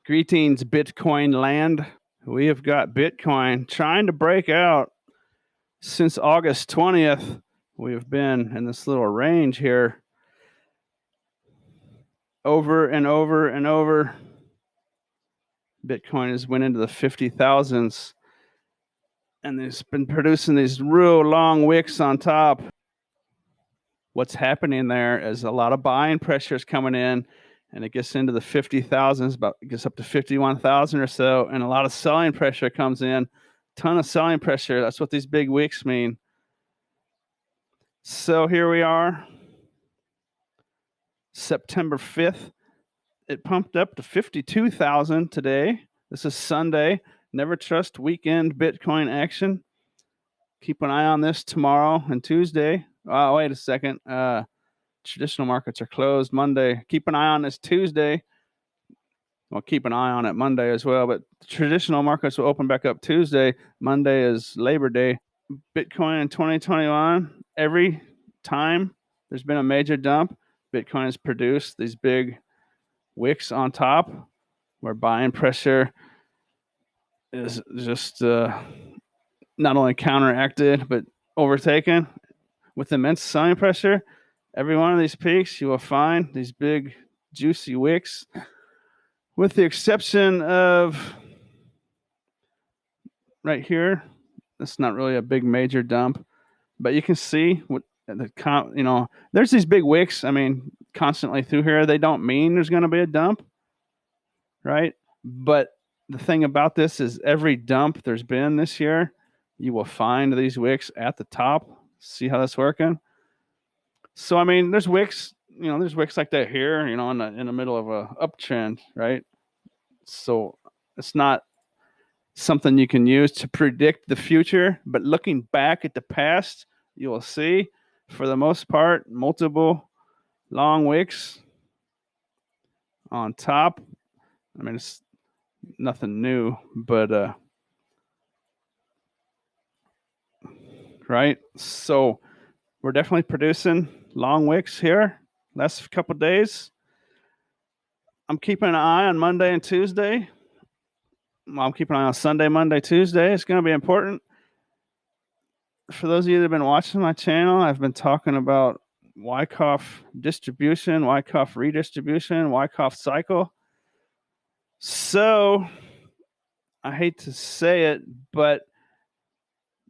Greetings, Bitcoin land. We have got Bitcoin trying to break out since August 20th. We have been in this little range here over and over and over. Bitcoin has went into the 50,000s and it's been producing these real long wicks on top. What's happening there is a lot of buying pressure is coming in, and it gets into the 50,000s, about it gets up to 51,000 or so, and a lot of selling pressure comes in. Ton of selling pressure. That's what these big wicks mean. So here we are, September 5th. It pumped up to 52,000 today. This is Sunday. Never trust weekend Bitcoin action. Keep an eye on this tomorrow and Tuesday. Oh, wait a second. Traditional markets are closed Monday. Keep an eye on this Tuesday. Well, keep an eye on it Monday as well, but traditional markets will open back up Tuesday. Monday is Labor Day. Bitcoin in 2021, every time there's been a major dump, Bitcoin has produced these big wicks on top where buying pressure is just not only counteracted but overtaken with immense selling pressure. Every one of these peaks, you will find these big juicy wicks, with the exception of right here. That's not really a big major dump, but you can see what there's these big wicks. I mean, constantly through here. They don't mean there's going to be a dump, right? But the thing about this is every dump there's been this year, you will find these wicks at the top. See how that's working? So, I mean, there's wicks, there's wicks like that here, in the middle of a uptrend, right? So it's not something you can use to predict the future, but looking back at the past, you will see, for the most part, multiple long wicks on top. I mean, it's nothing new, but right? So we're definitely producing long wicks here last couple of days. I'm keeping an eye on Monday and Tuesday. I'm keeping an eye on Sunday, Monday, Tuesday. It's going to be important. For those of you that have been watching my channel, I've been talking about Wyckoff distribution, Wyckoff redistribution, Wyckoff cycle. So I hate to say it, but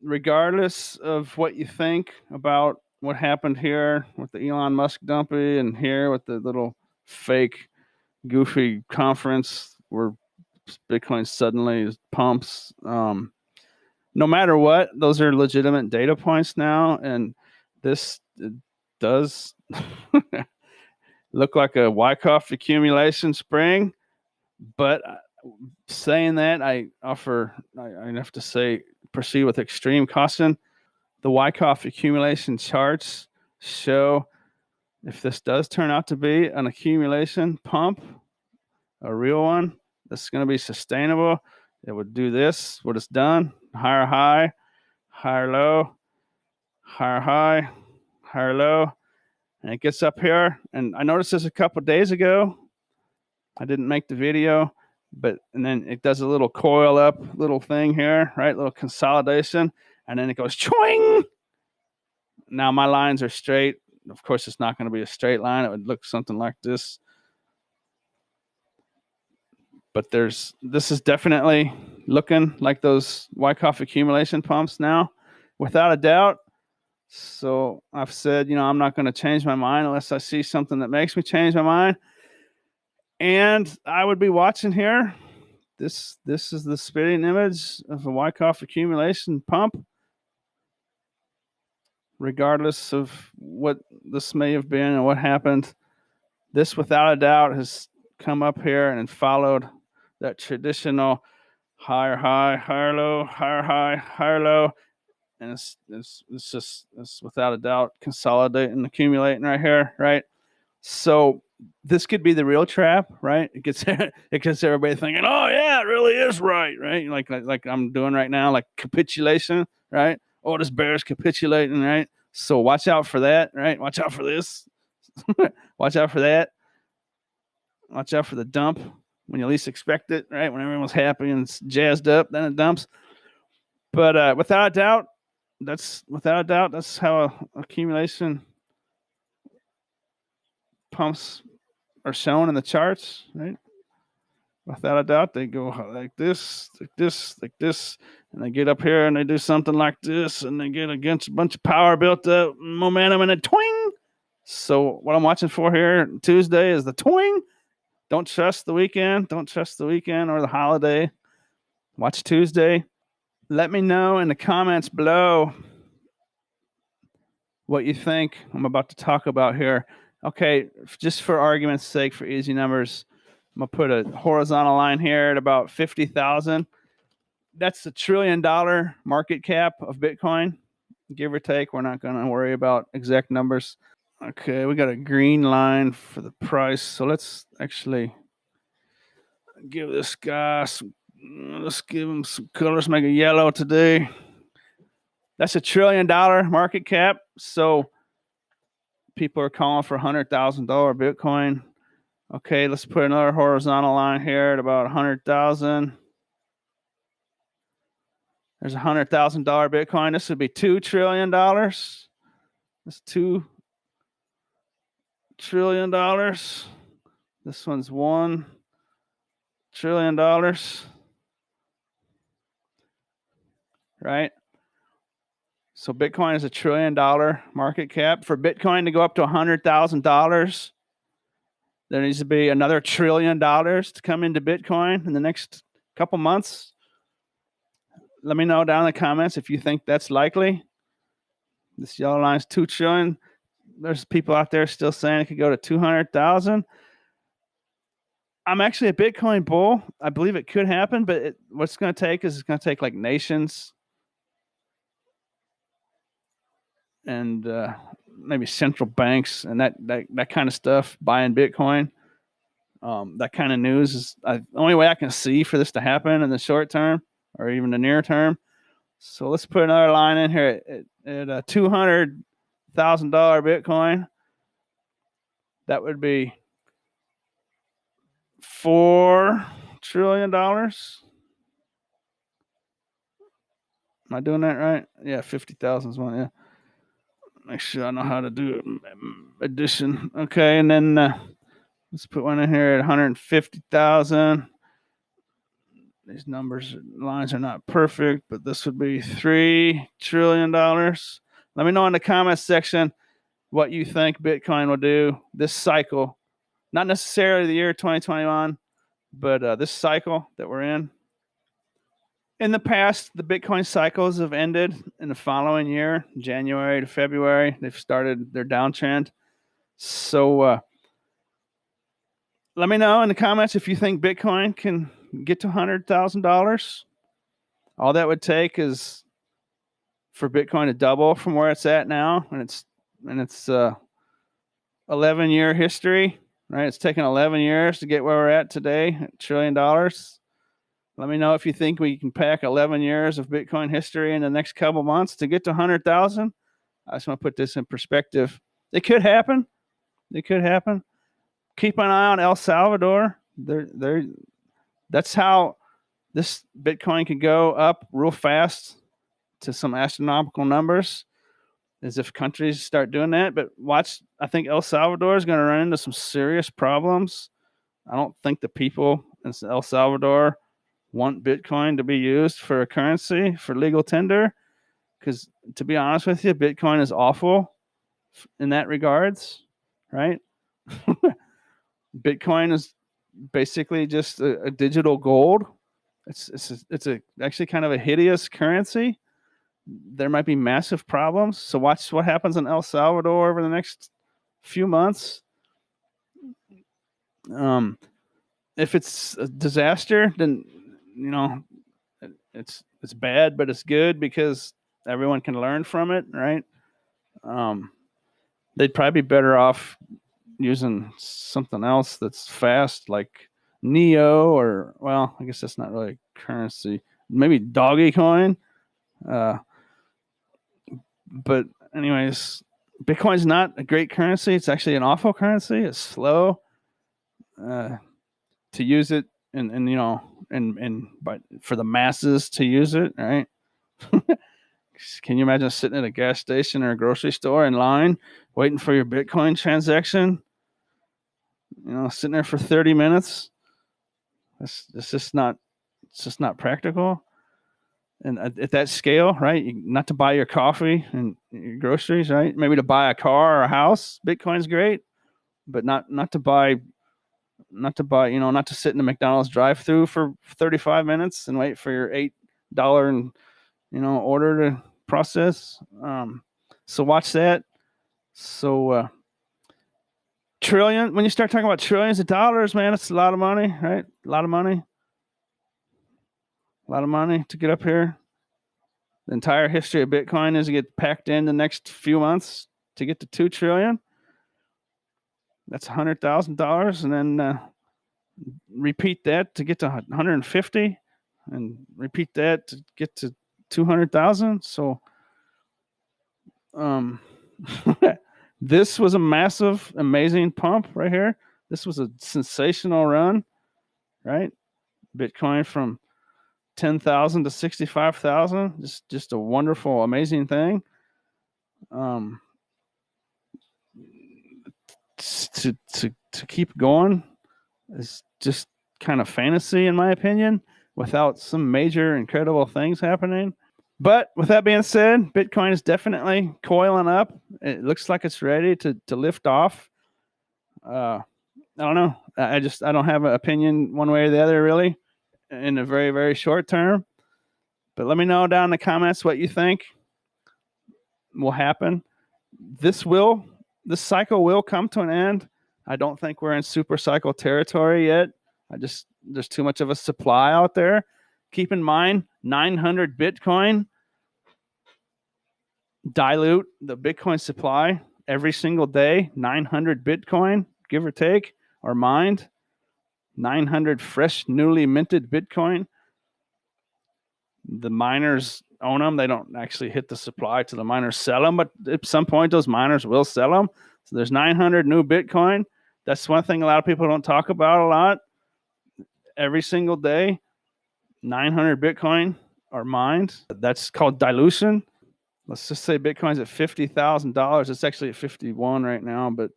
regardless of what you think about what happened here with the Elon Musk dumpy and here with the little fake goofy conference where Bitcoin suddenly pumps, no matter what, those are legitimate data points now, and this does look like a Wyckoff accumulation spring. But saying that, I have to say, proceed with extreme caution. The Wyckoff accumulation charts show if this does turn out to be an accumulation pump, a real one, that's going to be sustainable. It would do this, what it's done: higher high, higher low, higher high, higher low, and it gets up here. And I noticed this a couple days ago. I didn't make the video, and then it does a little coil up little thing here, right? Little consolidation, and then it goes choing. Now my lines are straight. Of course, it's not going to be a straight line. It would look something like this. But this is definitely looking like those Wyckoff accumulation pumps now, without a doubt. So I've said, I'm not going to change my mind unless I see something that makes me change my mind. And I would be watching here. This is the spitting image of a Wyckoff accumulation pump. Regardless of what this may have been and what happened, this without a doubt has come up here and followed that traditional higher high, higher low, higher high, higher low, and it's without a doubt consolidating, accumulating right here, right? So this could be the real trap, right? It gets everybody thinking, oh yeah, it really is right? Like I'm doing right now, like capitulation, right? Oh, this bear's capitulating, right? So watch out for that, right? Watch out for this. Watch out for that. Watch out for the dump. when you least expect it, right? When everyone's happy and it's jazzed up, then it dumps. But without a doubt, that's how accumulation pumps are shown in the charts, right? Without a doubt, they go like this, like this, like this, and they get up here and they do something like this, and they get against a bunch of power built up, momentum, and a twing. So what I'm watching for here Tuesday is the twing. Don't trust the weekend. Don't trust the weekend or the holiday. Watch Tuesday. Let me know in the comments below what you think I'm about to talk about here. Okay, just for argument's sake, for easy numbers, I'm gonna put a horizontal line here at about 50,000. That's a $1 trillion market cap of Bitcoin, give or take. We're not gonna worry about exact numbers. Okay, we got a green line for the price. So let's actually give this guy some. Let's give him some colors. Make it yellow today. That's a $1 trillion market cap. So people are calling for $100,000 Bitcoin. Okay, let's put another horizontal line here at about 100,000. There's $100,000 Bitcoin. This would be $2 trillion. That's $2 trillion. This one's $1 trillion. Right? So Bitcoin is a $1 trillion market cap. For Bitcoin to go up to $100,000, there needs to be another $1 trillion to come into Bitcoin in the next couple months. Let me know down in the comments if you think that's likely. This yellow line is 2 trillion. There's people out there still saying it could go to 200,000. I'm actually a Bitcoin bull. I believe it could happen, but what's it's going to take is it's going to take like nations and maybe central banks and that kind of stuff buying Bitcoin. That kind of news is the only way I can see for this to happen in the short term or even the near term. So let's put another line in here at a $200,000 Bitcoin. That would be $4 trillion. Am I doing that right? Yeah, 50,000 is one. Yeah. Make sure I know how to do addition. Okay, and then let's put one in here at 150,000. These lines are not perfect, but this would be $3 trillion. Let me know in the comments section what you think Bitcoin will do this cycle. Not necessarily the year 2021, but this cycle that we're in. In the past, the Bitcoin cycles have ended in the following year, January to February. They've started their downtrend. So let me know in the comments if you think Bitcoin can get to $100,000. All that would take is for Bitcoin to double from where it's at now, and it's 11-year history, right? It's taken 11 years to get where we're at today, $1 trillion. Let me know if you think we can pack 11 years of Bitcoin history in the next couple months to get to 100,000. I just want to put this in perspective. It could happen. It could happen. Keep an eye on El Salvador. That's how this Bitcoin could go up real fast to some astronomical numbers, is if countries start doing that. But watch, I think El Salvador is going to run into some serious problems. I don't think the people in El Salvador want Bitcoin to be used for a currency for legal tender, because to be honest with you, Bitcoin is awful in that regards, right? Bitcoin is basically just a digital gold. It's actually kind of a hideous currency. There might be massive problems. So watch what happens in El Salvador over the next few months. If it's a disaster, then it's bad, but it's good because everyone can learn from it, right? They'd probably be better off using something else that's fast, like Neo, or well, I guess that's not really a currency. Maybe Doggy Coin. But anyways, Bitcoin's not a great currency. It's actually an awful currency. It's slow. To use it and and but for the masses to use it, right? Can you imagine sitting at a gas station or a grocery store in line waiting for your Bitcoin transaction? Sitting there for 30 minutes. It's just not. It's just not practical. And at that scale, right? Not to buy your coffee and your groceries, right? Maybe to buy a car or a house. Bitcoin's great, but not to buy. Not to sit in the McDonald's drive-through for 35 minutes and wait for your $8 and order to process. So watch that. So trillion. When you start talking about trillions of dollars, man, it's a lot of money, right? A lot of money. A lot of money to get up here. The entire history of Bitcoin is to get packed in the next few months to get to 2 trillion. That's $100,000, and then repeat that to get to 150, and repeat that to get to 200,000. So, this was a massive, amazing pump right here. This was a sensational run, right? Bitcoin from 10,000 to 65,000. Just a wonderful, amazing thing. To keep going is just kind of fantasy, in my opinion, without some major incredible things happening. But with that being said, Bitcoin is definitely coiling up. It looks like it's ready to lift off. I don't know. I don't have an opinion one way or the other, really, in the very, very short term. But let me know down in the comments what you think will happen. This cycle will come to an end. I don't think we're in super cycle territory yet. There's too much of a supply out there. Keep in mind, 900 Bitcoin dilute the Bitcoin supply every single day. 900 Bitcoin, give or take, are mined. 900 fresh, newly minted Bitcoin. The miners own them. They don't actually hit the supply till the miners sell them, but at some point those miners will sell them. So there's 900 new Bitcoin. That's one thing a lot of people don't talk about a lot. Every single day, 900 Bitcoin are mined. That's called dilution. Let's just say Bitcoin's at $50,000. It's actually at 51 right now, but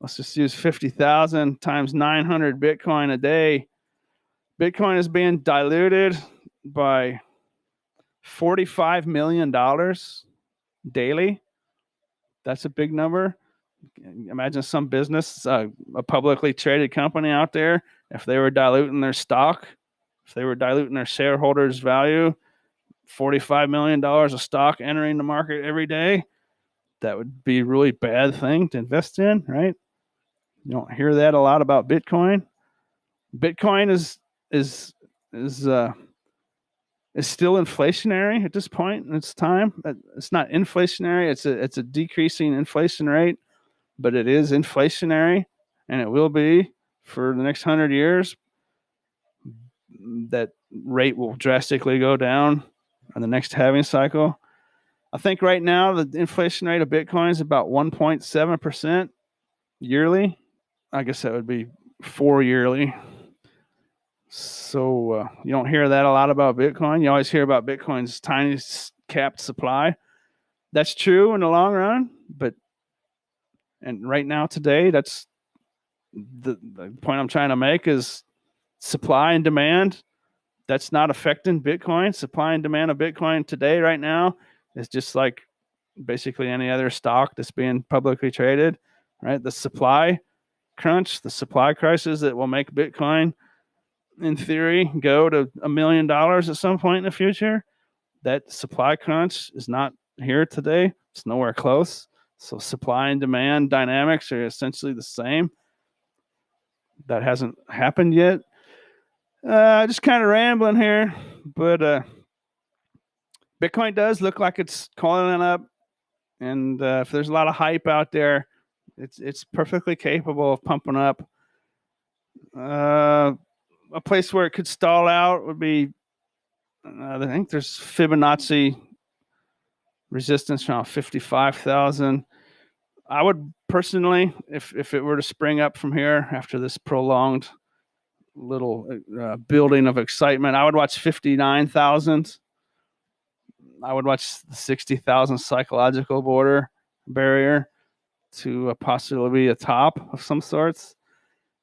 let's just use 50,000 times 900 Bitcoin a day. Bitcoin is being diluted by $45 million daily. That's a big number. Imagine some business, a publicly traded company out there, if they were diluting their stock, if they were diluting their shareholders' value, $45 million of stock entering the market every day, that would be a really bad thing to invest in, right? You don't hear that a lot about Bitcoin. Bitcoin is still inflationary at this point in its time. It's not inflationary. It's a decreasing inflation rate, but it is inflationary, and it will be for the next 100 years. That rate will drastically go down on the next halving cycle. I think right now the inflation rate of Bitcoin is about 1.7% yearly. I guess that would be 4 yearly. So you don't hear that a lot about Bitcoin. You always hear about Bitcoin's tiny capped supply. That's true in the long run, and right now today, that's the point I'm trying to make is supply and demand. That's not affecting Bitcoin. Supply and demand of Bitcoin today, right now, is just like basically any other stock that's being publicly traded, right? The supply crunch, the supply crisis that will make Bitcoin, in theory, go to $1 million at some point in the future. That supply crunch is not here today. It's nowhere close. So supply and demand dynamics are essentially the same. That hasn't happened yet. Just kind of rambling here, but Bitcoin does look like it's coiling up, and if there's a lot of hype out there, it's perfectly capable of pumping up. A place where it could stall out would be, I think there's Fibonacci resistance around 55,000. I would personally, if it were to spring up from here after this prolonged little building of excitement. I would watch 59,000. I would watch the 60,000 psychological barrier to possibly be a top of some sorts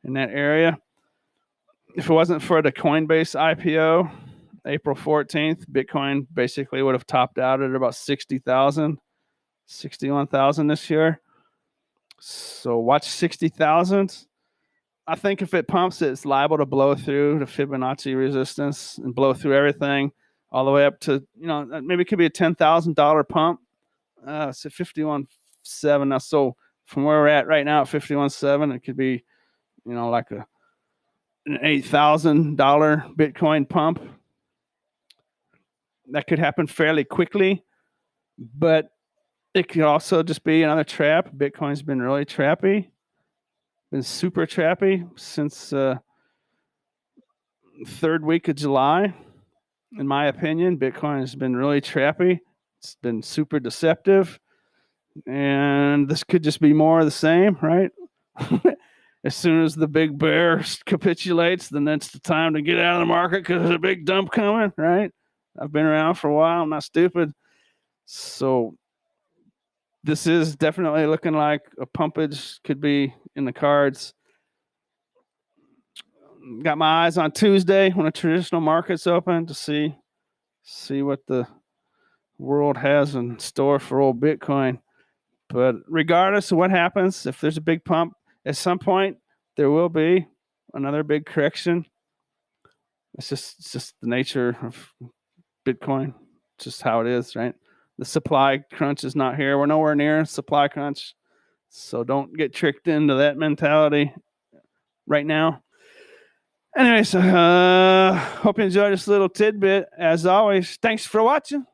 in that area. If it wasn't for the Coinbase IPO, April 14th, Bitcoin basically would have topped out at about 60,000, 61,000 this year. So watch 60,000. I think if it pumps, it's liable to blow through the Fibonacci resistance and blow through everything all the way up to, maybe it could be a $10,000 pump. It's at 51.7 now. So from where we're at right now at 51.7, it could be, like an $8,000 Bitcoin pump. That could happen fairly quickly, but it could also just be another trap. Bitcoin's been really trappy, been super trappy since third week of July. In my opinion, Bitcoin has been really trappy. It's been super deceptive, and this could just be more of the same, right? As soon as the big bear capitulates, then that's the time to get out of the market because there's a big dump coming, right? I've been around for a while. I'm not stupid. So this is definitely looking like a pumpage could be in the cards. Got my eyes on Tuesday when the traditional market's open to see what the world has in store for old Bitcoin. But regardless of what happens, if there's a big pump, at some point there will be another big correction. It's just the nature of Bitcoin. It's just how it is, right? The supply crunch is not here. We're nowhere near supply crunch. So don't get tricked into that mentality right now. Anyways, hope you enjoyed this little tidbit. As always, thanks for watching.